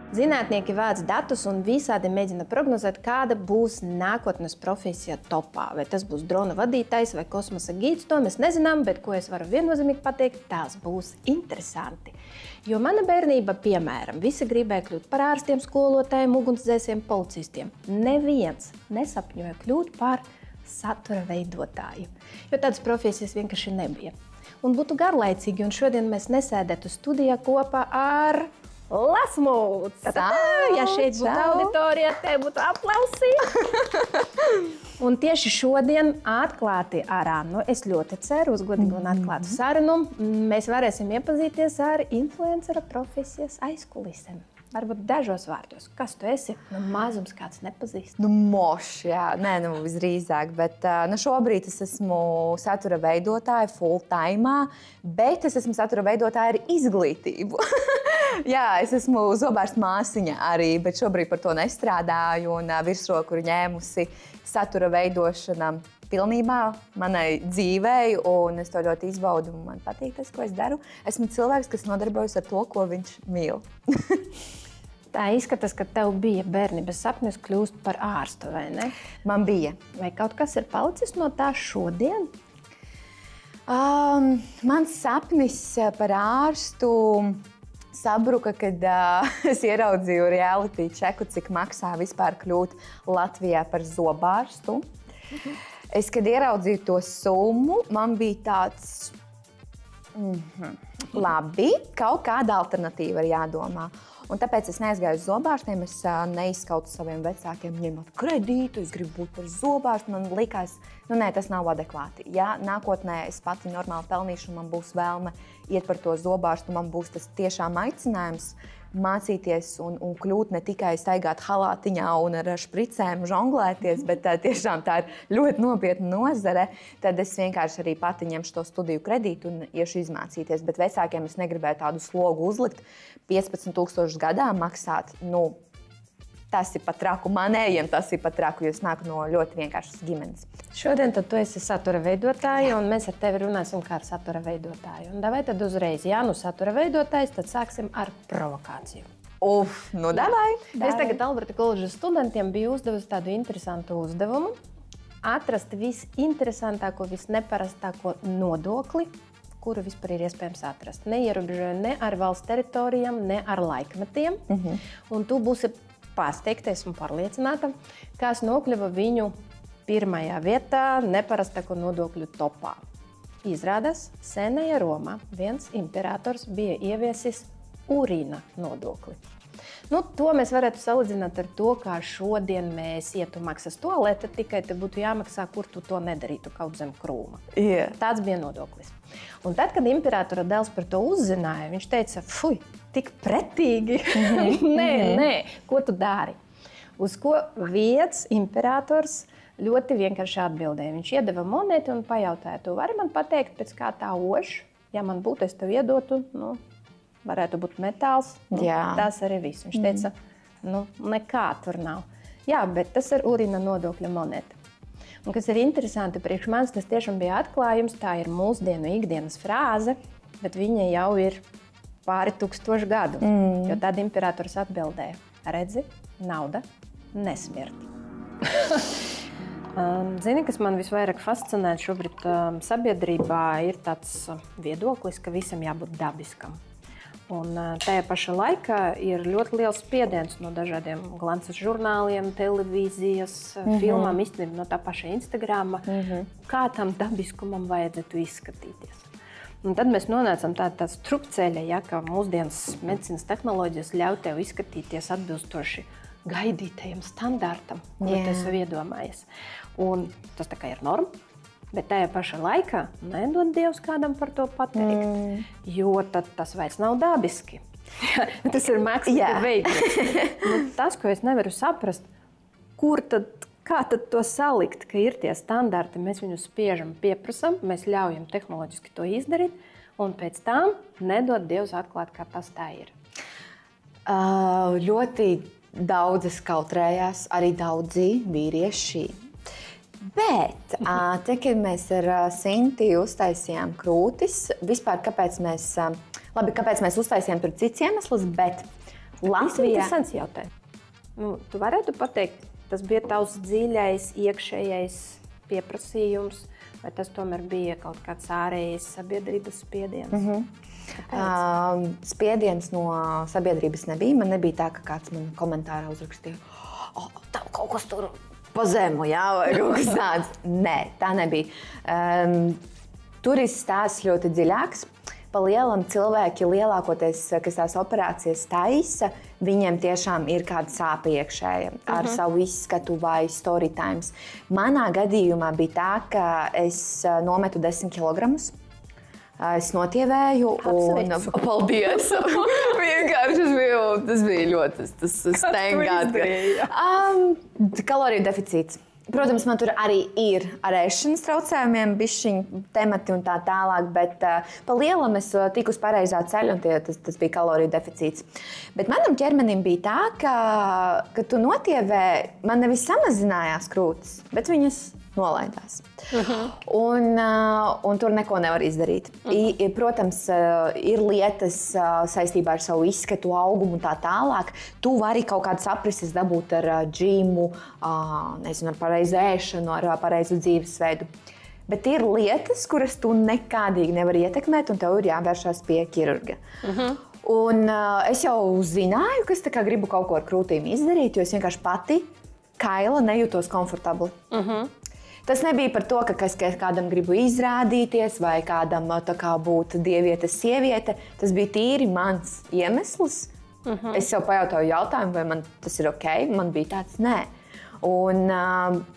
Zinātnieki vāc datus un visādi mēģina prognozēt, kāda būs nākotnes profesija topā. Vai tas būs drona vadītājs vai kosmosa gīds, to mēs nezinām, bet ko es varu viennozīmīgi pateikt, tās būs interesanti. Jo mana bērnība, piemēram, visi gribēja kļūt par ārstiem, skolotājiem, ugunsdzēsiem, policistiem. Neviens nesapņoja kļūt par satura veidotāju, jo tādas profesijas vienkārši nebija. Un būtu garlaicīgi, un šodien mēs nesēdētu studijā kopā ar Lasmuts! Ja šeit būtu auditorija, te būtu aplausi! Un tieši šodien atklāti ar Annu, es ļoti ceru uz godīgu un atklātu sarunu, mēs varēsim iepazīties ar influencera profesijas aizkulisēm. Varbūt dažos vārdos. Kas tu esi? Mazums kāds nepazīst. Mošs, jā. Nē, visdrīzāk. Bet šobrīd es esmu satura veidotāja full-time, bet es esmu satura veidotāja ar izglītību. Jā, es esmu zobārsta māsiņa arī, bet šobrīd par to nestrādāju un virsroku ir ņēmusi satura veidošana pilnībā manai dzīvei, un es to ļoti izbaudu. Man patīk tas, ko es daru. Esmu cilvēks, kas nodarbojas ar to, ko viņš mīl. Tā izskatās, ka tev bija bērnības sapnis kļūst par ārstu, vai ne? Man bija. Vai kaut kas ir palicis no tā šodien? Mans sapnis par ārstu sabruka, kad es ieraudzīju reality čeku, cik maksā vispār kļūt Latvijā par zobārstu. Es, kad ieraudzīju to summu, man bija tāds, labi, kaut kāda alternatīva ir jādomā. Un tāpēc es neaizgāju uz zobārstiem, es neizskautu saviem vecākiem ņemot kredītu, es gribu būt par zobārstu. Man likās, nē, tas nav adekvāti. Ja nākotnē es pati normāli pelnīšu, man būs vēlme iet par to zobārstu, man būs tas tiešām aicinājums mācīties un kļūt ne tikai staigāt halātiņā un ar špricēm žonglēties, bet tiešām tā ir ļoti nopietna nozare, tad es vienkārši arī pati ņemšu to studiju kredītu un iešu izmācīties. Bet vecākiem es negribēju tādu slogu uzlikt, 15,000 gadā maksāt, tas ir pat traku manējiem, tas ir pat traku, jo es nāku no ļoti vienkāršas ģimenes. Šodien tad tu esi satura veidotāja, un mēs ar tevi runāsim kā ar satura veidotāju. Un davai tad uzreiz, ja satura veidotājs, tad sāksim ar provokāciju. Davai! Es tagad Alberta koledžas studentiem biju uzdevusi tādu interesantu uzdevumu. Atrast visinteresantāko, visneparastāko nodokli, kuru vispār ir iespējams atrast. Neierobežoju ne ar valsts teritorijām, ne ar laikmetiem. Un tu būsi pārsteigta, esmu pārliecināta, kas nokļuva viņu pirmajā vietā neparastāko nodokļu topā. Izrādās, senajā Romā viens imperators bija ieviesis urīna nodokli. To mēs varētu salīdzināt ar to, kā šodien mēs ietu maksas toalete, tikai te būtu jāmaksā, kur tu to nedarītu, kaut zem krūma. Yeah. Tāds bija nodoklis. Un tad, kad imperatora dēls par to uzzināja, viņš teica, fuj, tik pretīgi. Nē, ko tu dari? Uz ko viens imperators ļoti vienkārši atbildēja. Viņš iedeva monētu un pajautāja, tu vari man pateikt, pēc kā tā ož? Ja man būtu, es tev iedotu, varētu būt metāls, tas arī viss. Viņš teica, nekā tur nav. Jā, bet tas ir urīna nodokļa monēta. Un kas ir interesanti, priekš manis tas tiešām bija atklājums, tā ir mūsdienu ikdienas frāze, bet viņa jau ir pāri 1000 gadu, jo tad imperators atbildēja, redzi, nauda nesmirt. Zini, kas man visvairāk fascinē šobrīd sabiedrībā, ir tāds viedoklis, ka visam jābūt dabiskam. Un tajā pašā laikā ir ļoti liels spiediens no dažādiem glances žurnāliem, televīzijas, filmām, īstenībā no tā paša Instagrama, kā tam dabiskumam vajadzētu izskatīties. Un tad mēs nonācam tādā strupceļa, ka mūsdienas medicīnas tehnoloģijas ļauj tev izskatīties atbilstoši gaidītajam standartam, ko tu esi iedomājies. Un tas tā kā ir norma. Bet tajā pašā laikā nedod Dievs kādam par to pateikt, jo tad tas vairs nav dabiski. Tas ir mākslīgi veidojums. Tas, ko es nevaru saprast, kā tad to salikt, ka ir tie standarti, mēs viņus spiežam, pieprasam, mēs ļaujam tehnoloģiski to izdarīt, un pēc tam nedod Dievs atklāt, kā tas tā ir. Ļoti daudzas kautrējās, arī daudzi vīrieši. Bet, kad mēs ar Sinti uztaisījām krūtis, vispār kāpēc mēs uztaisījām tur cits iemesls, bet Latvijā. Interesants jautājums. Tu varētu pateikt, tas bija tavs dziļais, iekšējais pieprasījums, vai tas tomēr bija kaut kāds ārējais sabiedrības spiediens? Spiediens no sabiedrības nebija. Man nebija tā, ka kāds man komentārā uzrakstīja, tev kaut kas tur pa zemu, vai kaut kas tāds. Nē, tā nebija. Tur ir stāsts ļoti dziļāks. Pa lielam cilvēki lielākoties, kas tās operācijas taisa, viņiem tiešām ir kāda sāpe iekšēja ar savu izskatu vai story times. Manā gadījumā bija tā, ka es nometu 10 kilogramus. Es notievēju un paldies. Vienkārši tas bija ļoti stengāti. Kaloriju deficīts. Protams, man tur arī ir ar ēšanas traucējumiem bišķiņ temati un tā tālāk, bet pa lielam es tiku uz pareizā ceļa un tas bija kaloriju deficīts. Bet manam ķermenim bija tā, ka, kad tu notievē, man nevis samazinājās krūtis, bet viņas nolaidās. Un tur neko nevar izdarīt. Protams, ir lietas saistībā ar savu izskatu, augumu un tā tālāk. Tu vari kaut kādas aprises dabūt ar džimu, nezinu, ar pareizu ēšanu, ar pareizu dzīvesveidu. Bet ir lietas, kuras tu nekādīgi nevari ietekmēt, un tev ir jāvēršās pie ķirurga. Un es jau zināju, ka es tā kā gribu kaut ko ar krūtīm izdarīt, jo es vienkārši pati kaila nejūtos komfortabli. Tas nebija par to, ka es kādam gribu izrādīties vai kādam tā kā būt dievietes sieviete. Tas bija tīri mans iemesls. Es sev pajautāju jautājumu, vai man tas ir ok. Man bija tāds nē. Un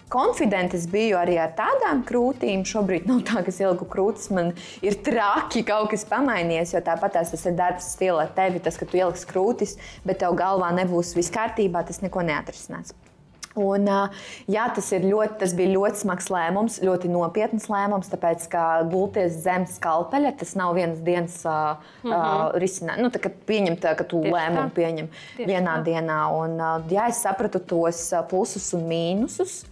konfidentes biju arī ar tādām krūtīm. Šobrīd nav tā, ka es ilgu krūtis, man ir traki kaut kas pamainījies, jo tāpat tas ir darbs stila ar tevi, tas, ka tu ieliks krūtis, bet tev galvā nebūs viss kārtībā, tas neko neatrisinās. Un, jā, tas bija ļoti smags lēmums, ļoti nopietns lēmums, tāpēc, ka gulties zem skalpeļa, tas nav vienas dienas risinājums. Ka tu lēmumu pieņem vienā dienā. Un, jā, es sapratu tos plusus un mīnusus.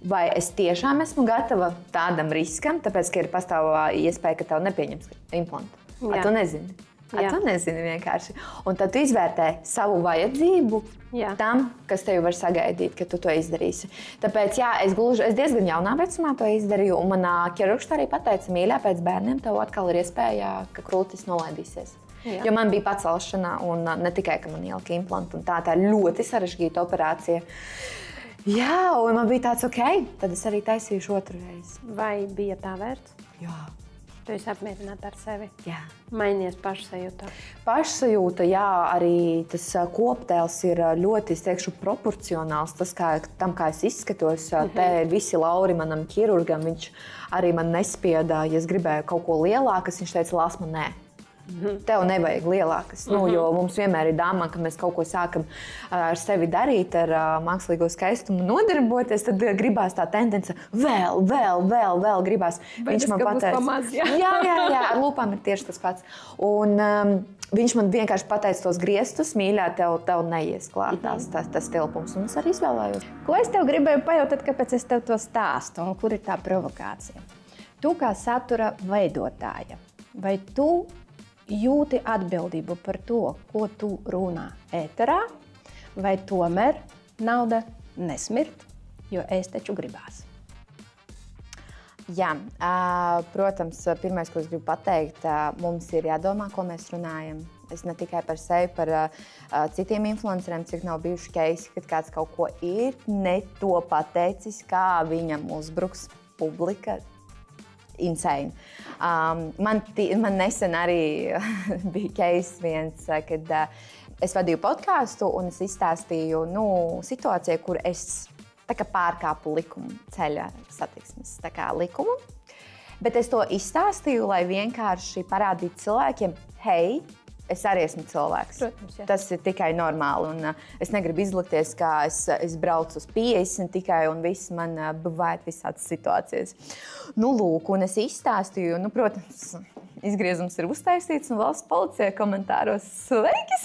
Vai es tiešām esmu gatava tādam riskam, tāpēc, ka ir pastāvā iespēja, ka tev nepieņems implantu. Tu nezini. Tu nezini vienkārši. Un tad tu izvērtē savu vajadzību tam, kas tev var sagaidīt, ka tu to izdarīsi. Tāpēc, jā, es diezgan jaunā vecumā to izdarīju, un manā ķirurgs arī pateica, mīļā, pēc bērniem tev atkal ir iespēja, ka krūtis nolaidīsies. Jo man bija pacelšana, un ne tikai, ka man ielika implantu, un tā ir ļoti sarežģīta operācija. Jā, un man bija tāds, ok, tad es arī taisīšu otru reizi. Vai bija tā vērts? Jā. Tu esi apmierināta ar sevi? Jā. Mainījies pašsajūtā? Pašsajūta, jā, arī tas koptēls ir ļoti, es teikšu, proporcionāls. Tas, kā es izskatos, te visi lauri manam ķirurgam, viņš arī man nespieda, ja es gribēju kaut ko lielākas, viņš teica, Lasma, nē. Tev nevajag lielākas, jo mums vienmēr ir dāmā, ka mēs kaut ko sākam ar sevi darīt, ar mākslīgo skaistumu nodarboties, tad gribās tā tendence vēl gribās. Viņš man pateica, jā, ar lūpām ir tieši tas pats. Un viņš man vienkārši pateica tos griestus, mīļā, tev neies klāt tas tilpums, un es arī izvēlējos. Ko es tev gribēju pajautāt, kāpēc es tev to stāstu, un kur ir tā provokācija? Tu kā satura veidotāja, vai tu jūti atbildību par to, ko tu runā ēterā, vai tomēr nauda nesmirt, jo es taču gribās? Jā, protams, pirmais, ko es gribu pateikt, mums ir jādomā, ko mēs runājam. Es ne tikai par sevi, par citiem influenceriem, cik nav bijuši keisi, kad kāds kaut ko ir ne to pateicis, kā viņam uzbruks publika. Insane. Man nesen arī bija case viens, kad es vadīju podcastu un es izstāstīju situāciju, kur es tā kā pārkāpu likumu, ceļa satiksmes likumu. Bet es to izstāstīju, lai vienkārši parādītu cilvēkiem, hei, es arī esmu cilvēks. Protams, jā. Tas ir tikai normāli. Un, es negribu izlikties, ka es braucu uz 50 tikai un viss man buvēt visādas situācijas. Lūk, un es izstāstīju, protams, izgriezums ir uztaisīts un valsts policija komentāros sveiki.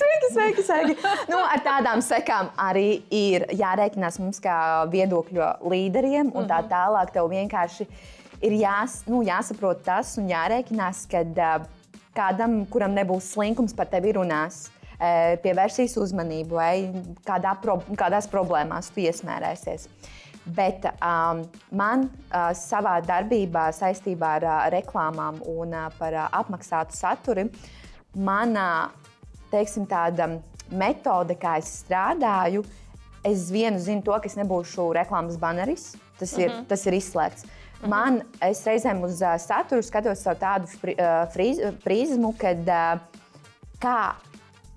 Ar tādām sekām arī ir jārēķinās mums kā viedokļu līderiem un tā tālāk. Tev vienkārši ir jāsaprot tas un jārēķinās, kad kādam, kuram nebūs slinkums, par tevi runās. pievērsīs uzmanību vai kādās problēmās tu iesmērēsies. Bet man savā darbībā saistībā ar reklāmām un par apmaksātu saturu, mana, teiksim, tāda metode, kā es strādāju, es zinu to, ka es nebūšu reklāmas baneris. Tas ir izslēgts. Es reizēm uz saturu skatos savu tādu prizmu, ka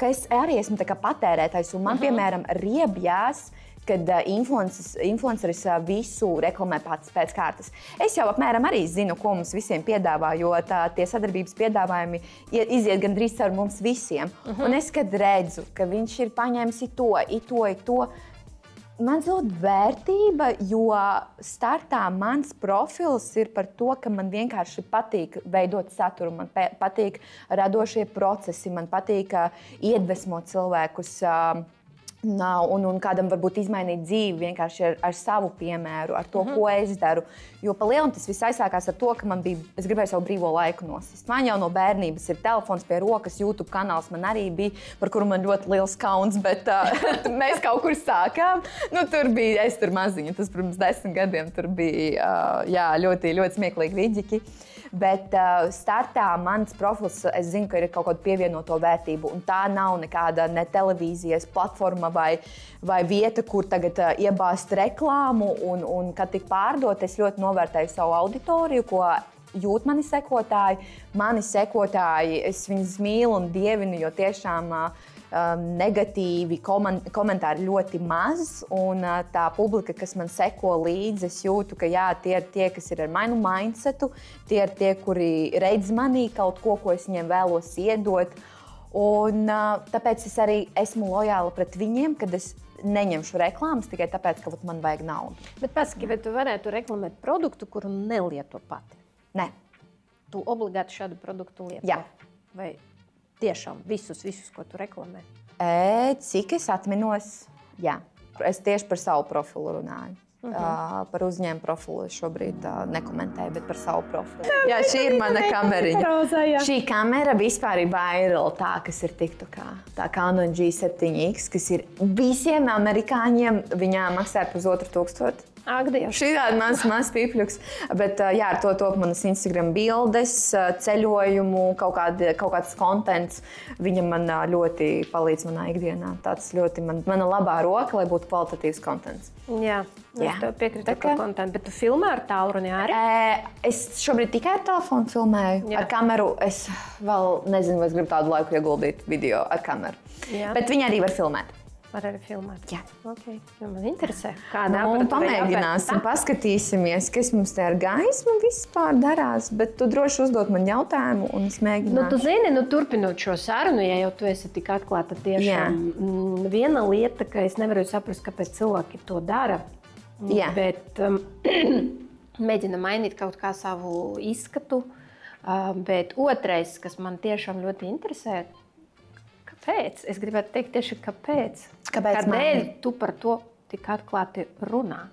es arī esmu tā kā patērētājs, un man, piemēram, riebjās, kad influenceris visu reklamē pats pēc kārtas. Es jau apmēram arī zinu, ko mums visiem piedāvā, jo tie sadarbības piedāvājumi iziet gandrīz caur mums visiem. Un es, kad redzu, ka viņš ir paņēmis to, man zūd vērtība, jo startā mans profils ir par to, ka man vienkārši patīk veidot saturu, man patīk radošie procesi, man patīk iedvesmot cilvēkus un kādam varbūt izmainīt dzīvi vienkārši ar savu piemēru, ar to, ko es daru. Jo pa lielam tas viss aizsākās ar to, ka es gribēju savu brīvo laiku nosist. Man jau no bērnības ir telefons pie rokas, YouTube kanāls man arī bija, par kuru man ļoti liels kauns, bet mēs kaut kur sākām. Es tur maziņa, tas pirms 10 gadiem tur bija ļoti, ļoti smieklīgi vidžiki. Bet startā mans profils, es zinu, ka ir kaut kāda pievienoto vērtību, un tā nav nekāda ne televīzijas platforma vai vieta, kur tagad iebāzt reklāmu, un kad tik pārdot, es ļoti novērtēju savu auditoriju, ko jūt mani sekotāji. Mani sekotāji, es viņus mīlu un dievinu, jo tiešām negatīvi komentāri ļoti maz, un tā publika, kas man seko līdzi, es jūtu, ka tie ir tie, kas ir ar manu mindsetu, tie ir tie, kuri redz manī kaut ko es viņiem vēlos iedot, un tāpēc es arī esmu lojāla pret viņiem, kad es neņemšu reklāmas tikai tāpēc, ka man vajag naudu. Bet pasaki, vai tu varētu reklamēt produktu, kuru nelieto pati? Nē. Tu obligāti šādu produktu lieto? Jā. Vai tiešām visus, ko tu reklamē? Cik es atminos, jā. Es tieši par savu profilu runāju. Par uzņēmumu profilu es šobrīd nekomentēju, bet par savu profilu. Jā, šī ir mana kameriņa. Šī kamera vispār ir viral, kas ir TikTokā. Tā Canon G7X, kas ir visiem amerikāņiem, viņā maksā par 2,000. Ak, Dievs. Šī tāda maz pīpļuks, bet jā, ar to top manas Instagram bildes, ceļojumu, kaut kāds kontents. Viņa man ļoti palīdz manā ikdienā. Tāds ļoti mana labā roka, lai būtu kvalitatīvs kontents. Jā, es tev piekrītu par kontentu, bet tu filmē ar tālruni arī? Es šobrīd tikai ar telefonu filmēju. Jā. Ar kameru es vēl nezinu, vai es gribu tādu laiku ieguldīt video ar kameru. Jā. Bet viņi arī var filmēt. Var arī filmēt? Jā. Okay. Man interesē, kādā pamēģināsim, paskatīsimies, kas mums te ar gaismu vispār darās, bet tu droši uzdot man jautājumu un es mēģināšu. Tu zini, turpinot šo sarunu, ja jau tu esi tik atklāta tiešām, viena lieta, ka es nevaru saprast, kāpēc cilvēki to dara, bet mēģina mainīt kaut kā savu izskatu, bet otrais, kas man tiešām ļoti interesē, kāpēc? Es gribētu teikt tieši kāpēc. Kādēļ tu par to tik atklāti runā?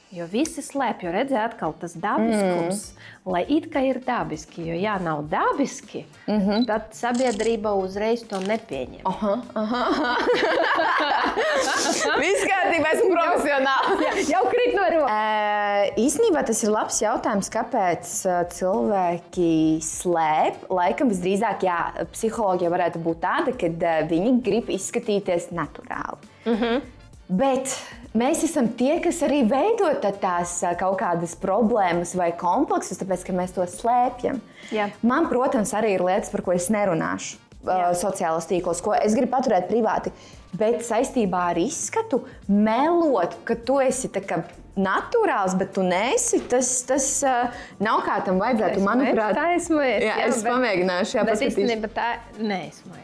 Jo visi slēp, jo redzē atkal tas dabiskums, lai it kā ir dabiski, jo ja nav dabiski, tad sabiedrība uzreiz to nepieņem. Viss kārtībā, esmu profesionāli. Jau krīt no rokas. Īstenībā tas ir labs jautājums, kāpēc cilvēki slēp. Laikam visdrīzāk, psiholoģija varētu būt tāda, kad viņi grib izskatīties naturāli. Bet mēs esam tie, kas arī veido tās kaut kādas problēmas vai kompleksus, tāpēc, ka mēs to slēpjam. Jā. Man, protams, arī ir lietas, par ko es nerunāšu sociālos tīklos, ko es gribu paturēt privāti. Bet saistībā ar izskatu melot, ka tu esi tā kā naturāls, bet tu neesi, tas nav kā tam vajadzētu, manuprāt. Tā esmu es. Jā, es pamēģināšu, bet īstenībā tā neesmu es.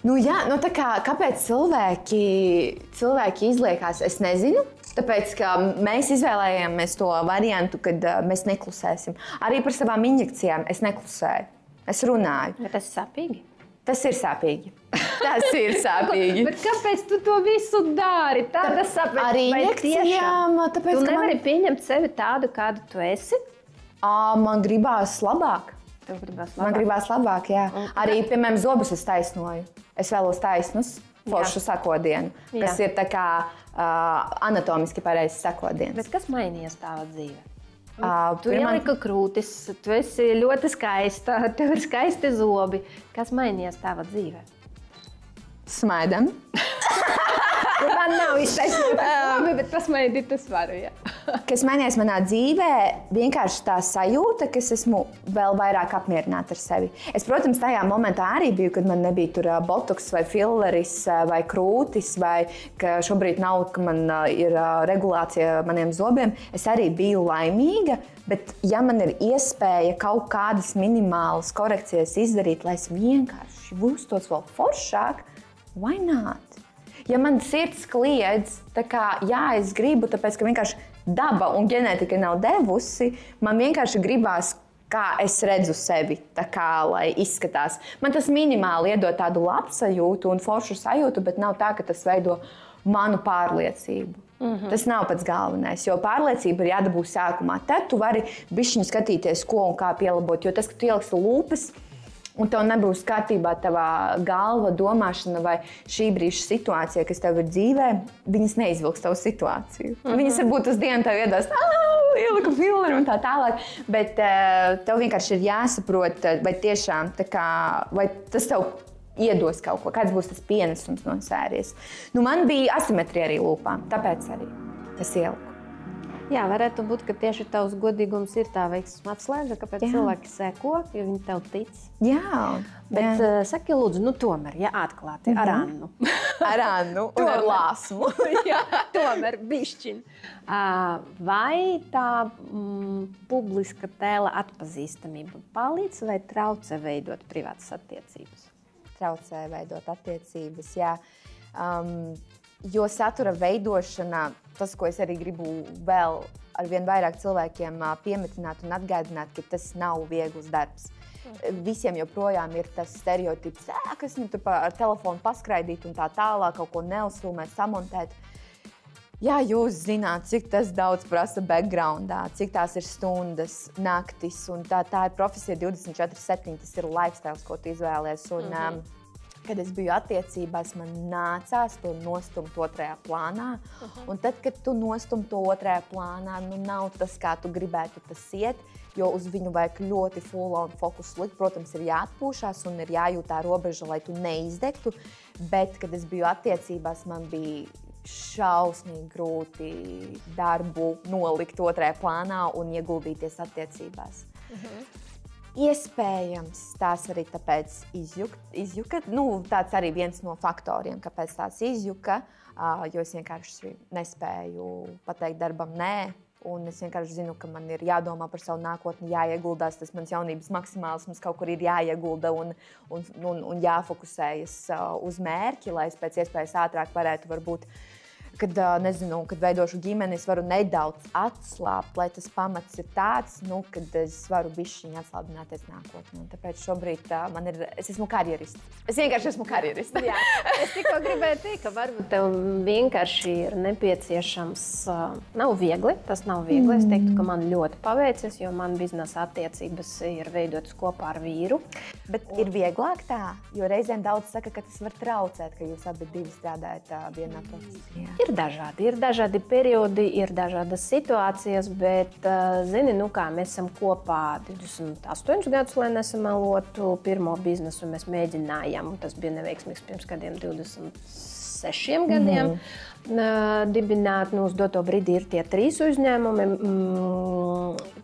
Kāpēc cilvēki izliekās, es nezinu. Tāpēc, ka mēs izvēlējāmies to variantu, kad mēs neklusēsim. Arī par savām injekcijām es neklusēju. Es runāju. Bet tas ir sāpīgi? Tas ir sāpīgi. Tas ir sāpīgi. Bet kāpēc tu to visu dari? Tāda sāpīgi. Ar injekcijām, tāpēc, tu nevari pieņemt sevi tādu, kādu tu esi? Man gribās labāk. Tev gribās Man labāk? gribās labāk, jā. Arī, piemēram, zobus es taisnoju. Es vēlos taisnus, foršu sakodienu, kas ir tā kā anatomiski pareizs sakodiens. Bet kas mainījās tava dzīve? Tu Pirmā- ielika krūtis, tu esi ļoti skaista, tev ir skaisti zobi. Kas mainījās tava dzīve? Smaidam. Man nav iztaisnota, bet pasmaidīt es varu, jā. Kas mainījās manā dzīvē, vienkārši tā sajūta, ka es esmu vēl vairāk apmierināta ar sevi. Es, protams, tajā momentā arī biju, kad man nebija tur botoks vai filleris vai krūtis, vai ka šobrīd nav, ka man ir regulācija maniem zobiem. Es arī biju laimīga, bet ja man ir iespēja kaut kādas minimālas korekcijas izdarīt, lai es vienkārši justos vēl foršāk, why not? Ja man sirds kliedz, tā kā jā, es gribu, tāpēc ka vienkārši daba un ģenētika nav devusi, man vienkārši gribās, kā es redzu sevi, tā kā, lai izskatās. Man tas minimāli iedod tādu labsajūtu un foršu sajūtu, bet nav tā, ka tas veido manu pārliecību. Tas nav pats galvenais, jo pārliecība ir jādabū sākumā. Tad tu vari bišķiņu skatīties, ko un kā pielabot, jo tas, ka tu ieliksi lūpas, un tev nebūs kārtībā tavā galva, domāšana vai šī brīža situācija, kas tev ir dzīvē, viņas neizvilks tavu situāciju. Viņas varbūt uz dienu tev iedās, ieliku filleru un tā tālāk, bet tev vienkārši ir jāsaprot, vai tiešām tā kā, vai tas tev iedos kaut ko, kāds būs tas pienesums no sērijas. Nu, man bija asimetrija arī lūpām, tāpēc arī es ieliku. Jā, varētu būt, ka tieši tavs godīgums ir tā veiksmes atslēga, kāpēc cilvēki seko, jo viņi tev tic. Jā. Bet saki, lūdzu, nu tomēr, ja atklāti, ar Annu. Ar Annu un ar lāsmu. Jā, tomēr bišķiņ. Vai tā publiska tēla atpazīstamība palīdz vai traucē veidot privātas attiecības? Traucē veidot attiecības, jā. Jo satura veidošana, tas, ko es arī gribu vēl ar vien vairāk cilvēkiem piemetināt un atgādināt, ka tas nav viegls darbs. Visiem joprojām ir tas stereotips, kas viņam tur ar telefonu paskraidīt un tā tālāk, kaut ko neuzfilmēt, samontēt. Jā, jūs zināt, cik tas daudz prasa backgroundā, cik tās ir stundas, naktis, un tā ir profesija 24/7, tas ir lifestyles, ko tu izvēlies. Un, kad es biju attiecībās, man nācās to nostumt otrajā plānā. Un tad, kad tu nostum to otrajā plānā, nu nav tas, kā tu gribētu tas iet, jo uz viņu vajag ļoti full-on fokusu likt. Protams, ir jāatpūšās un ir jājūt tā robeža, lai tu neizdegtu. Bet, kad es biju attiecībās, man bija šausmīgi grūti darbu nolikt otrajā plānā un ieguldīties attiecībās. Iespējams, tās arī tāpēc izjuka. Nu, tāds arī viens no faktoriem, kāpēc tās izjuka, jo es vienkārši nespēju pateikt darbam nē. Un es vienkārši zinu, ka man ir jādomā par savu nākotni, jāieguldās. Tas mans jaunības maksimālisms kaut kur ir jāiegulda un jāfokusējas uz mērķi, lai es pēc iespējas ātrāk varētu varbūt, kad veidošu ģimeni, es varu nedaudz atslābt, lai tas pamats ir tāds, kad es varu bišķiņi atslābināties nākotnē. Tāpēc šobrīd es esmu karjerists. Es vienkārši esmu karjerists. Jā, es tikko gribēju teikt, ka varbūt tev vienkārši ir nepieciešams, nav viegli, tas nav viegli. Es teiktu, ka man ļoti paveicies, jo man biznesa attiecības ir veidotas kopā ar vīru. Bet ir vieglāk tā, jo reizēm daudz saka, ka tas var traucēt, ka jūs abi divi strādājat vienā profesijā. Ir dažādi periodi, ir dažādas situācijas, bet, zini, kā mēs esam kopā 28 gadus, lai nesamelotu. Pirmo biznesu mēs mēģinājām, un tas bija neveiksmīgs pirms kādiem 26 gadiem. Dibināt, uz doto brīdi ir tie 3 uzņēmumi.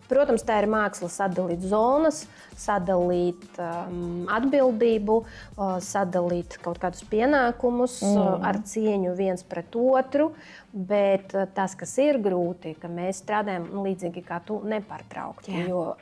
Protams, tā ir māksla sadalīt zonas, sadalīt atbildību, sadalīt kaut kādus pienākumus ar cieņu viens pret otru, bet tas, kas ir grūti, ka mēs strādājam līdzīgi kā tu nepārtraukti, jo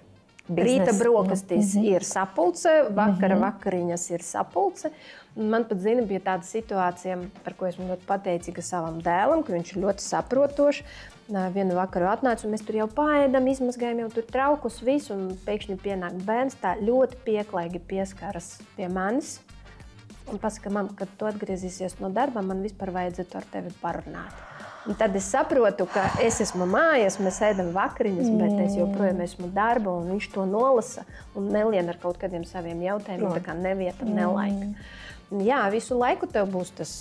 rīta brokastīs ir sapulce, vakara vakariņas ir sapulce. Man pat bija tāda situācija, par ko esmu ļoti pateicīga savam dēlam, ka viņš ir ļoti saprotošs. Vienu vakaru atnāca, un mēs tur jau paēdam, izmazgājam jau tur traukus, visu, un pēkšņi pienāk bērns, tā ļoti pieklājīgi pieskaras pie manis. Un pasaka, mam, kad tu atgriezīsies no darba, man vispār vajadzētu ar tevi parunāt. Un tad es saprotu, ka es esmu mājās, mēs ēdam vakariņas, bet es joprojām esmu darba, un viņš to nolasa un nelien ar kaut kādiem saviem jautājumiem, tā kā nevieta, nelaika. Jā, visu laiku tev būs tas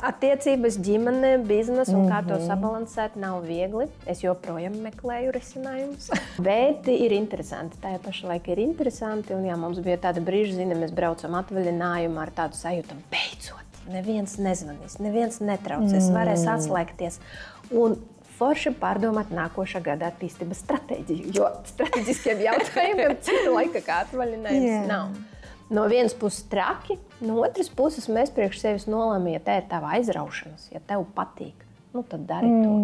attiecības, ģimene, biznesa, un kā to sabalansēt nav viegli. Es joprojām meklēju risinājumus. Bet ir interesanti, tajā pašā laikā ir interesanti, un jā, mums bija tāda brīža, mēs braucam atvaļinājumā ar tādu sajūtu, beidzot. Neviens nezvanīs, neviens netraucēs, varēs atslēgties un forši pārdomāt nākošā gada attīstības stratēģiju, jo strateģiskiem jautājumiem cita laika kā atvaļinājums nav. No vienas puses traki, no otras puses mēs priekš sevis nolēmām, ja tā ir tava aizraušanas, ja tev patīk, nu tad dari to.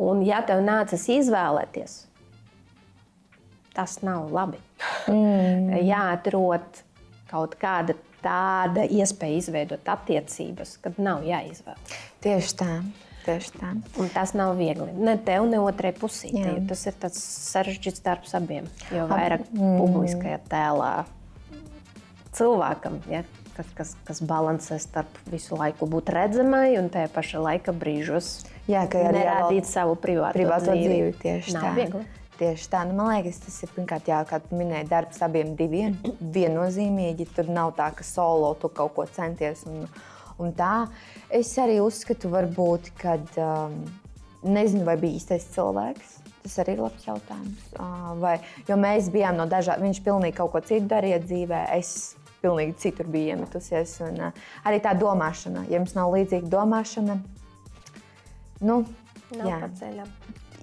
Un ja tev nācas izvēlēties, tas nav labi. Jāatrod kaut kāda tāda iespēja izveidot attiecības, kad nav jāizvēlas. Tieši tā. Un tas nav viegli. Ne tev, ne otrai pusītei. Tas ir tāds sarežģīts darbs abiem. Jo vairāk publiskajā tēlā cilvēkam, ja, kas balansē starp visu laiku būt redzamai un tajā pašā laika brīžos nerādīt savu privāto dzīvi. Tieši nav tā. Viegli. Tieši tā. Nu, man liekas, tas ir pirmkārt, kā tu minēji, darbs abiem diviem. Viennozīmīgi. Tur nav tā, ka solo tu kaut ko centies. Un tā. Es arī uzskatu, varbūt, kad nezinu, vai bija īstais cilvēks. Tas arī ir labs jautājums. Jo mēs bijām no dažādiem. Viņš pilnīgi kaut ko citu darīja dzīvē. Es pilnīgi citur biju iemetusies. Un arī tā domāšana. Ja jums nav līdzīga domāšana, nav pa ceļam.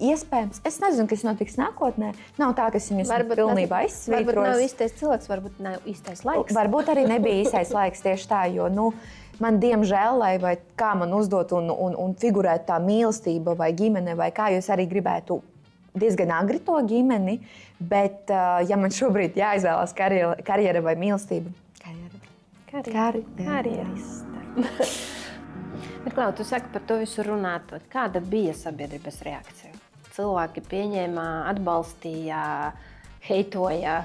Iespējams. Es nezinu, kas notiks nākotnē. Nav tā, ka viņus pilnībā izsvītros. Varbūt nav īstais cilvēks, varbūt nav īstais laiks. Varbūt arī nebija īstais laiks tieši tā, jo man diemžēl, vai kā man uzdot un figurēt tā mīlestība vai ģimene, vai kā jūs arī gribētu diezgan agri to ģimeni, bet ja man šobrīd jāizvēlās karjera vai mīlestība, karjerista. Bet, Klau, tu saki par to visu runāt. Kāda bija sabiedrības reakcija? Cilvēki pieņēma, atbalstīja, heitoja,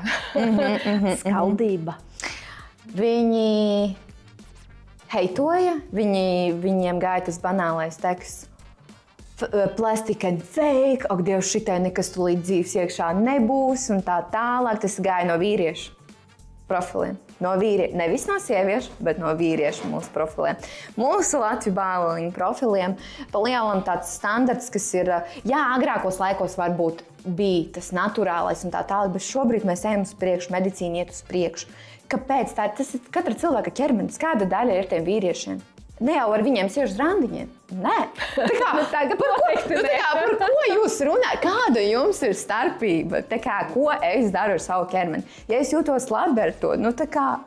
skaldība. Viņi heitoja, viņiem gāja tas banālais teksts. Plastic and fake, ak, Dievs, šitai nekas tūlīt dzīves iekšā nebūs un tā tālāk. Tas gāja no vīriešu profiliem. No vīriešu, nevis no sieviešu, bet no vīriešu mūsu profiliem. Mūsu Latviju bāliņu profiliem palielam tāds standarts, kas ir, agrākos laikos varbūt bija tas naturālais un tā tālāk, bet šobrīd mēs ejam uz priekšu, medicīna iet uz priekšu. Kāpēc? Tas ir katra cilvēka ķermenis, kāda daļa ir tiem vīriešiem. Ne jau ar viņiem siežu randiņiem. Nē. Par ko jūs runājat? Kāda jums ir starpība? Ko es daru ar savu ķermeni? Ja es jūtos labi ar to,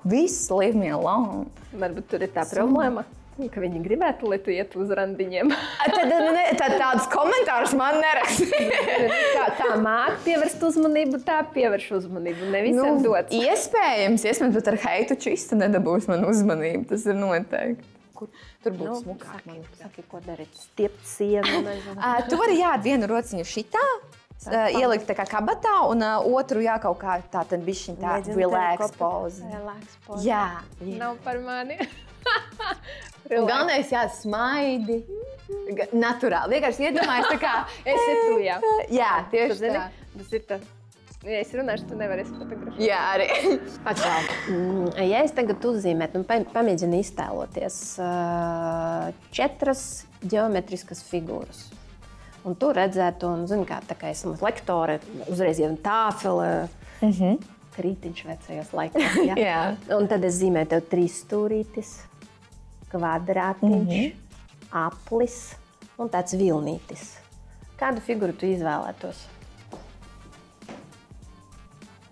viss leave me alone. Varbūt tur ir tā problēma, ka viņi gribētu, lai tu iet uz randiņiem. Tad tādus komentārus man neraksta. Tā māk pievērst uzmanību, tā pievērš uzmanību. Ne visiem dots. Iespējams, bet ar heitu čista nedabūs man uzmanību. Tas ir noteikti. Tur būtu smukāk. Saki, ko darīt? Stiept sienu. Tu vari vienu rociņu šitā, ielikt tā kā kabatā, un otru kaut kā tā tad bišķiņ tā relax pose. Jā. Nav par mani. Un galvenais smaidi. Naturāli. Vienkārši iedomājies tā kā esi tu, jā. Jā, tieši tā. Tas ir tā. Ja es runāšu, tu nevarēsi fotografēt. Jā, arī. Ja es tagad uzzīmētu un pamēģinu iztēloties 4 ģeometriskas figūras. Un tu redzētu, un kā esam lektore, uzreiz jau tāfele, krītiņš vecajos laikos. Jā. Un tad es zīmēju tev 3 stūrītis, kvadrātiņš, aplis un tāds vilnītis. Kādu figuru tu izvēlētos?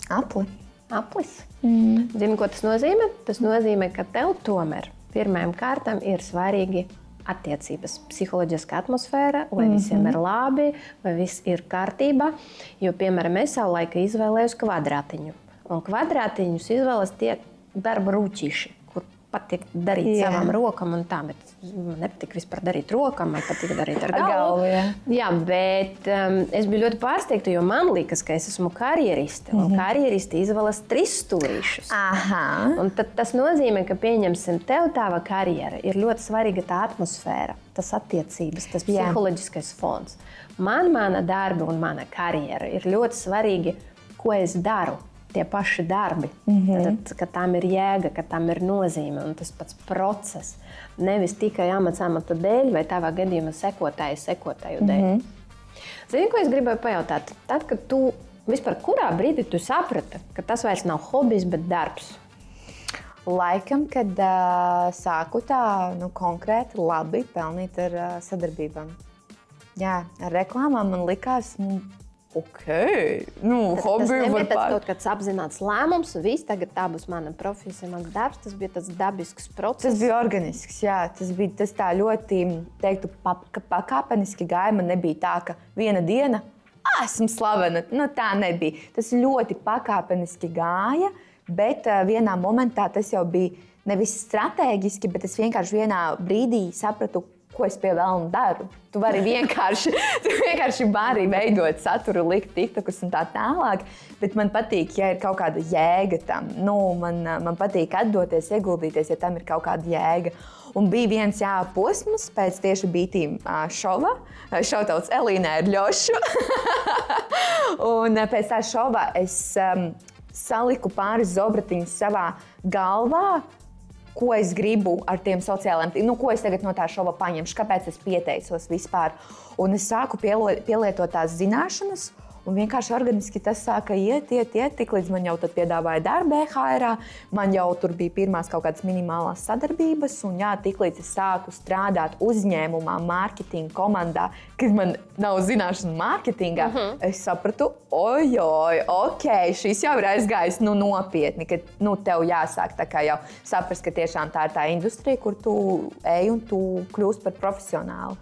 Aplis. Zini, ko tas nozīmē? Tas nozīmē, ka tev tomēr pirmajām kārtām ir svarīgi attiecības, psiholoģiska atmosfēra, vai visiem ir labi, vai viss ir kārtībā. Jo, piemēram, es savu laiku izvēlējos kvadrātiņu. Un kvadrātiņus izvēlas tie darba rūķīši, kur patīk darīt savām rokām un tā, bet man nepatīk vispār darīt rokām, man patīk darīt ar galvu. Jā, bet es biju ļoti pārsteigta, jo man liekas, ka es esmu karjeriste, un karjeristi izvēlas 3 stūrīšus. Un tad tas nozīmē, ka, pieņemsim, tev tava karjera ir ļoti svarīga tā atmosfēra, tas attiecības, tas psiholoģiskais fons. Mana darba un mana karjera ir ļoti svarīgi, ko es daru. Tie paši darbi, tad, ka tam ir jēga, ka tam ir nozīme un tas pats process. Nevis tikai amata dēļ vai tavā gadījumā sekotāju dēļ. Zini, ko es gribēju pajautāt? Tad, kad tu vispār kurā brīdī tu saprati, ka tas vairs nav hobijs, bet darbs? Laikam, kad sāku tā konkrēti labi pelnīt ar sadarbībām. Jā, ar reklāmām man likās... hobiju var Tas kaut kāds apzināts lēmums, un viss tagad tā būs mana profesija, mans darbs. Tas bija tas dabisks process. Tas bija organisks, jā. Tas bija tā ļoti, teiktu, pakāpeniski gāja. Man nebija tā, ka viena diena, esmu slavena. Tā nebija. Tas ļoti pakāpeniski gāja, bet vienā momentā tas jau bija nevis stratēģiski, bet es vienkārši vienā brīdī sapratu, ko es pie velna daru. Tu vienkārši vari veidot saturu, likt tiktokus un tā tālāk, bet man patīk, ja ir kaut kāda jēga tam. Man patīk atdoties, ieguldīties, ja tam ir kaut kāda jēga. Un bija viens posms pēc tieši BT šova. Šautauts Elīnai ar Ļošu. Un pēc tā šova es saliku pāris zobratiņus savā galvā, ko es gribu ar tiem sociālajiem, ko es tagad no tā šova paņemšu, kāpēc es pieteicos vispār. Un es sāku pielietot tās zināšanas, un vienkārši organiski tas sāka iet, tik līdz man jau tad piedāvāja darbu EHR-ā, man jau tur bija pirmās kaut kādas minimālās sadarbības, un tik līdz es sāku strādāt uzņēmumā, mārketinga komandā, kad man nav zināšanu mārketingā, es sapratu, ok, šis jau ir aizgājis nopietni, ka tev jāsāk tā kā jau saprast, ka tiešām tā ir tā industrija, kur tu ej un tu kļūst par profesionālu.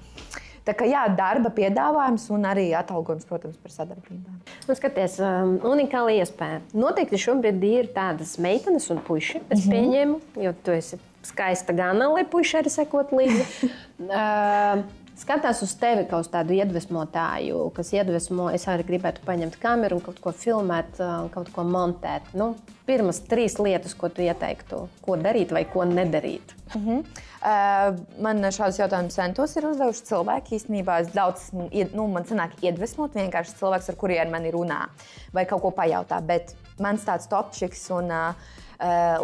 Tā kā darba piedāvājums un arī atalgojums, protams, par sadarbībām. Skaties, unikāla iespēja. Noteikti šobrīd ir tādas meitenes un puiši, es pieņēmu, jo tu esi skaista gana, lai puiši arī sekot līdzi. Skatās uz tevi kā uz tādu iedvesmotāju, kas iedvesmo, es arī gribētu paņemt kameru un kaut ko filmēt, kaut ko montēt. Pirmas 3 lietas, ko tu ieteiktu, ko darīt vai ko nedarīt. Man šādus jautājumus centos ir uzdevuši cilvēki. Īstenībā es daudz, man sanāk iedvesmot vienkārši cilvēks, ar kuriem mani runā vai kaut ko pajautā. Bet mans tāds topčiks un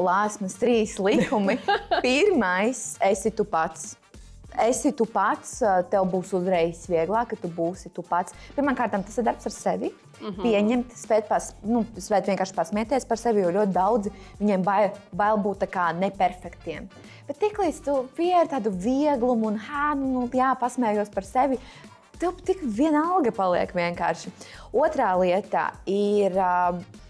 lāsmas 3 likumi. Pirmais, esi tu pats. Esi tu pats, tev būs uzreiz vieglāk, ka tu būsi tu pats. Pirmkārt, tas ir darbs ar sevi. Pieņemt, spēt vienkārši pasmieties par sevi, jo ļoti daudzi viņiem bail būt tā kā neperfektiem. Bet tiklīdz tu pieri tādu vieglumu un pasmējos par sevi, tev tik vienalga paliek vienkārši. Otrā lieta ir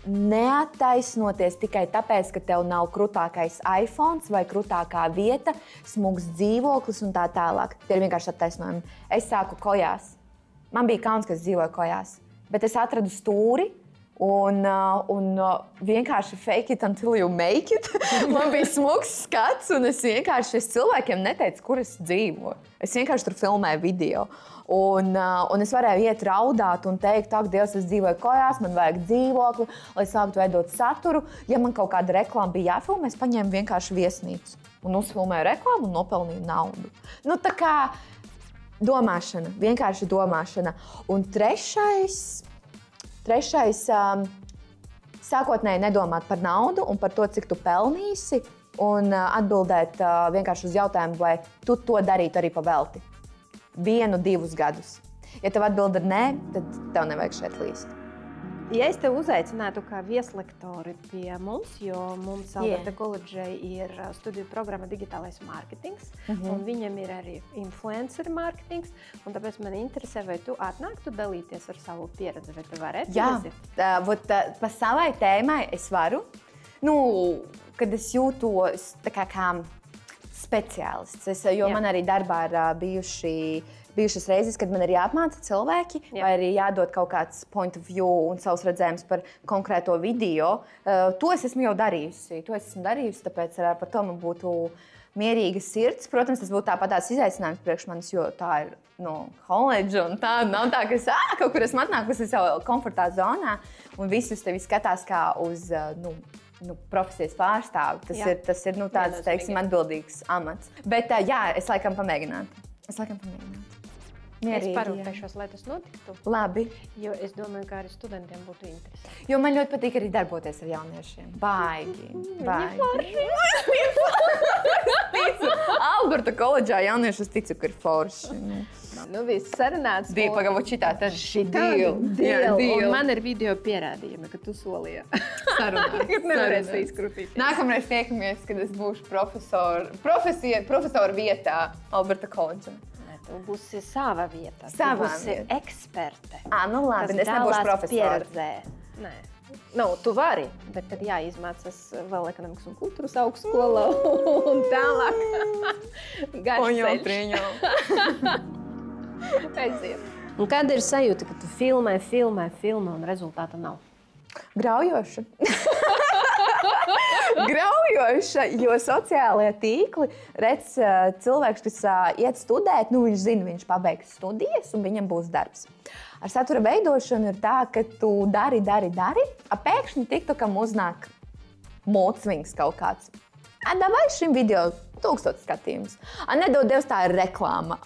neattaisnoties tikai tāpēc, ka tev nav krutākais iPhone vai krutākā vieta, smugs dzīvoklis un tā tālāk. Tie ir vienkārši attaisnojumi. Es sāku kojās. Man bija kauns, ka es dzīvoju kojās, bet es atradu stūri un vienkārši fake it until you make it. Man bija smugs skats un es cilvēkiem neteicu, kur es dzīvoju. Es vienkārši tur filmēju video. Un es varēju iet raudāt un teikt, ak, Dievs, es dzīvoju kojās, man vajag dzīvokli, lai sāktu veidot saturu. Ja man kaut kāda reklāma bija jāfilmē, es paņēmu vienkārši viesnīcu un uzfilmēju reklāmu un nopelnīju naudu. Tā kā domāšana, vienkārši domāšana. Un trešais, sākotnēji nedomāt par naudu un par to, cik tu pelnīsi, un atbildēt vienkārši uz jautājumu, vai tu to darītu arī pa velti. 1-2 gadus. Ja tev atbild ar nē, tad tev nevajag šeit līst. Ja es tev uzaicinātu kā vieslektori pie mums, jo mums Alberta koledžai ir studiju programma Digitālais mārketings, un viņam ir arī influencer mārketings, un tāpēc man interesē, vai tu atnāktu dalīties ar savu pieredzi, vai tu varētu? Jā, pa savai tēmai es varu. Kad es jūtos tā kā speciālists. Jo man arī darbā ir bijušas reizes, kad man ir jāapmāca cilvēki, vai arī jādod kaut kāds point of view un savs redzējums par konkrēto video. To es esmu jau darījusi. Tāpēc par to man būtu mierīga sirds. Protams, tas būtu tāpatās izaicinājums priekš manis, jo tā ir koledža un tā nav tā, ka es kaut kur esmu atnākusi savā komfortā zonā un visi uz tevi skatās kā uz profesijas pārstāvi. Tas ir tāds, teiksim, atbildīgs amats. Bet jā, es laikam pamēģinātu. Mierīgi, es parūpēšos, lai tas notiktu. Labi. Jo es domāju, ka arī studentiem būtu interesanti. Jo man ļoti patīk arī darboties ar jauniešiem. Baigi. Alberta koledžā jauniešus ticu, ka ir forši. Viss sarunāts. Pagaidām, šī deal. Un man ir video pierādījumi, ka tu solīji. Sarunāts. Nākamreiz tiekamies, kad es būšu profesora vietā Alberta koledžā. Tu būsi sava vieta. Tu būsi eksperte. Labi, es nebūšu profesora. Tu vari, bet tad jāizmācās vēl ekonomikas un kultūras augstskola un tālāk. Garš ceļš. Aiziet. Un kāda ir sajūta, ka tu filmē un rezultāta nav? Graujoša. Graujoša, jo sociālajie tīkli redz cilvēks, kas iet studēt, viņš zina, viņš pabeigs studijas un viņam būs darbs. Ar satura veidošanu ir tā, ka tu dari, pēkšņi TikTokam uznāk modsvings kaut kāds. Vai šim video 1000 skatījumus? Nedod Dievs, tā ir reklāma.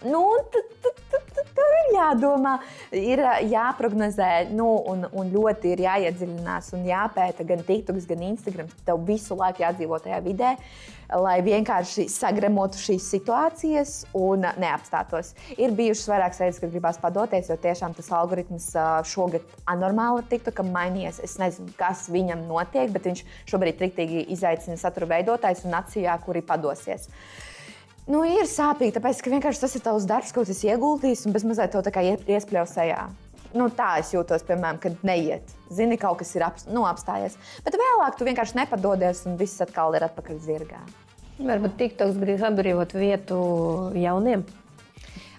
Tur ir jādomā, ir jāprognozē, un ļoti ir jāiedziļinās un jāpēta gan TikToks, gan Instagrams. Tev visu laiku jādzīvo tajā vidē, lai vienkārši sagremotu šīs situācijas un neapstātos. Ir bijušas vairākas reizes, kad gribās padoties, jo tiešām tas algoritms šogad anormāli TikTokam mainījies. Es nezinu, kas viņam notiek, bet viņš šobrīd triktīgi izaicina satura veidotājus un nacijā, kuri padosies. Ir sāpīgi, tāpēc, ka vienkārši tas ir tavs darbs, ko tu esi ieguldījis un bez mazliet to tā kā iespļauj sejā. Tā es jūtos, piemēram, kad neiet. Zini, kaut kas ir apstājies. Bet vēlāk tu vienkārši nepadodies un viss atkal ir atpakaļ zirgā. Varbūt TikToks grib atbrīvot vietu jauniem?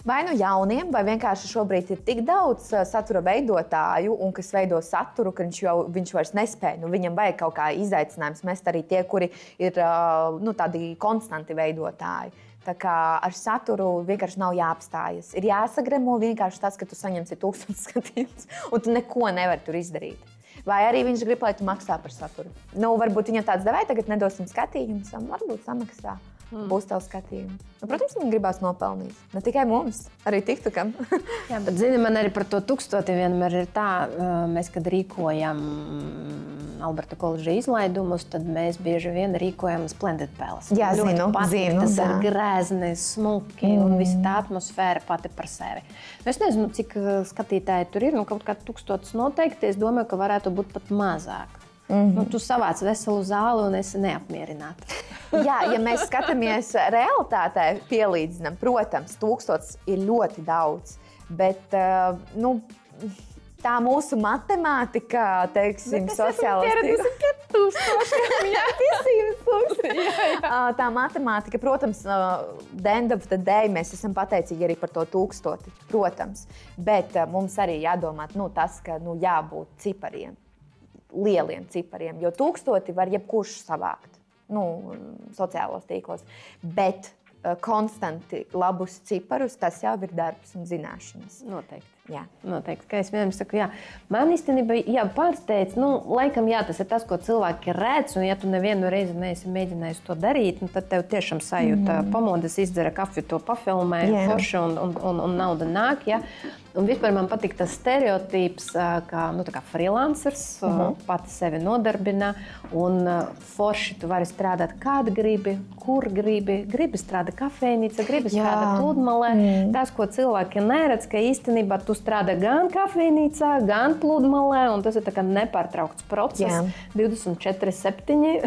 Vai jauniem, vai vienkārši šobrīd ir tik daudz satura veidotāju, un kas veido saturu, ka viņš vairs nespēj. Viņam vajag kaut kā izaicinājums mest arī tie, kuri ir tādi konstanti veidotāji. Tā kā ar saturu vienkārši nav jāapstājas. Ir jāsagremo vienkārši tas, ka tu saņemsi 1000 skatījumus, un tu neko nevari tur izdarīt. Vai arī viņš grib, lai tu maksā par saturu. Varbūt viņam tāds devai, tagad nedosim skatījumus, varbūt samaksā. Būs tev skatījumi. Protams, man gribās nopelnīt. Ne tikai mums, arī TikTokam. Jā, bet zini, man arī par to 1000 vienmēr ir tā, mēs, kad rīkojam Alberta koledža izlaidumus, tad mēs bieži vien rīkojam Splendid Palace. Jā, zinu. Tas ir grezni, smuki un visa tā atmosfēra pati par sevi. Es nezinu, cik skatītāji tur ir, kaut kā 1000 noteikti. Es domāju, ka varētu būt pat mazāk. Tu savāc veselu zāli un esi neapmierināta. Jā, ja mēs skatāmies realitātē, pielīdzinām, protams, 1000 ir ļoti daudz, bet tā mūsu matemātika, teiksim, sociālās tīklos. Tā matemātika, protams, the end of the day mēs esam pateicīgi arī par to 1000, protams, bet mums arī jādomā tas, ka jābūt cipariem. Lieliem cipariem, jo 1000 var jebkurš savākt sociālos tīklos. Bet konstanti labus ciparus, tas jau ir darbs un zināšanas. Noteikti. Jā. Noteikti. Kā es vienmēr saku, jā. Man īstenībā pārsteidz, laikam jā, tas ir tas, ko cilvēki redz, un ja tu nevienu reizi neesi mēģinājis to darīt, tad tev tiešām sajūta pamodas, izdzera kafiju, to pafilmē, forši un nauda nāk, jā. Un vispār man patīk tas stereotips, ka freelancers pati sevi nodarbina un forši tu vari strādāt, kāda gribi, kur gribi strādāt kafejnīca, gribi strādāt pludmalē. Tas, ko cilvēki neredz, ka īstenībā tu strādā gan kafejnīcā, gan pludmalē, un tas ir tā kā nepārtraukts process. 24/7,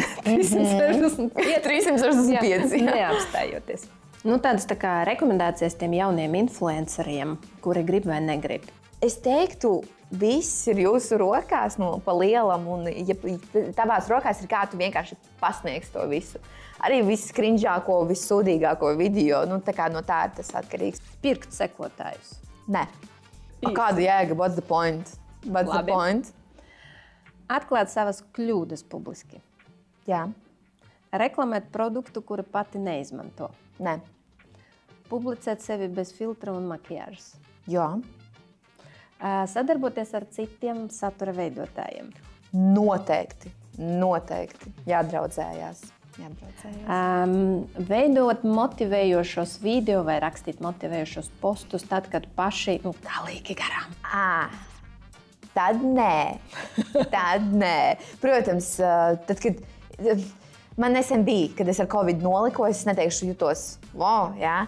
365. Neapstājoties. Tādas tā kā rekomendācijas tiem jauniem influenceriem, kuri grib vai negrib. Es teiktu, viss ir jūsu rokās pa lielam, un ja tavās rokās ir kā tu vienkārši pasniegsi to visu. arī viskrinžāko, vissūdīgāko video. Nu, tā kā no tā ir tas atkarīgs. Pirkt sekotājus. Nē. Kāda jēga? What's the point? What's the point? Atklāt savas kļūdas publiski. Jā. Reklamēt produktu, kuru pati neizmanto. Nē. Publicēt sevi bez filtra un makiāžas. Jā. Sadarboties ar citiem satura veidotājiem. Noteikti. Jādraudzējās. Veidot motivējošos video vai rakstīt motivējošos postus tad, kad paši galīgi garām. Tad nē. Protams, tad, kad man nesen bija, kad es ar Covid noliku, es neteikšu jutos, wow, jā.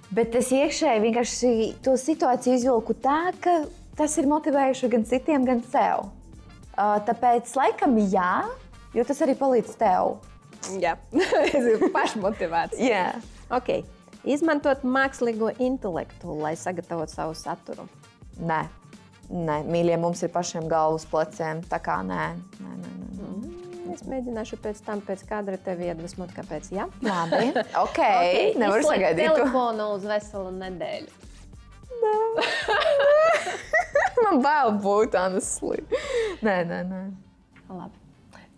Bet es iekšēji vienkārši to situāciju izvilku tā, ka tas ir motivējuši gan citiem, gan sev. Tāpēc laikam jā, jo tas arī palīdz tev. Jā, pašmotivācija. Jā. Okay. Izmantot mākslīgo intelektu, lai sagatavotu savu saturu. Nē, mīļie, mums ir pašiem galvas pleciem, tā kā nē. Es mēģināšu pēc kadra tevi iedvesmot, kāpēc, jā? Labi, ok, nevaru sagaidīt. Izslēgt telefonu uz veselu nedēļu. Man bail būt, honestly. Nē. Labi.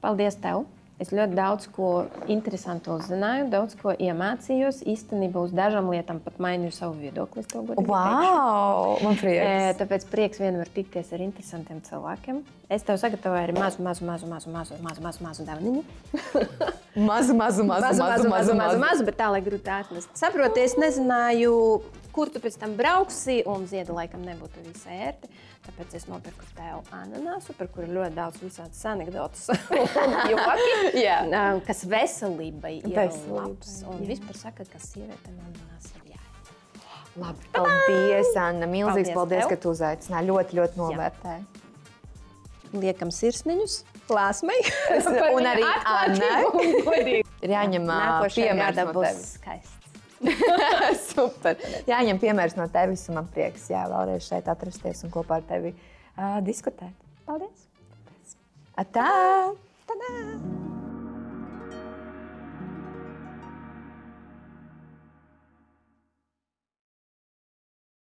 Paldies tev. Es ļoti daudz ko interesantu uzzināju, daudz ko iemācījos. Īstenībā uz dažām lietām pat mainīju savu viedokli. Wow, man prieks. Tāpēc prieks vienmēr tikties ar interesantiem cilvēkiem. Es tev sagatavoju arī mazu dāvaniņu. Mazu, bet tā, lai grūti atnest. Saproti, es nezināju, kur tu pēc tam brauksi, un zieda laikam nebūtu visai ērti. Tāpēc es nopirku tev ananasu, par kuru ļoti daudz visādas anekdotas un joki, kas veselībai ir labs. Un vispār saka, ka sievietēm ananas ir jāiet. Labi, paldies, Anna. Milzīgs paldies, ka tu uzaicināji. Ļoti novērtēju. Liekam sirsniņus klāsmai. Un arī Annai. Ir jāņem piemērs no tevis. Skaists. Super. Jāņem piemērs no tevis, un man prieks vēlreiz šeit atrasties un kopā ar tevi diskutēt. Paldies. Atā! Tadā!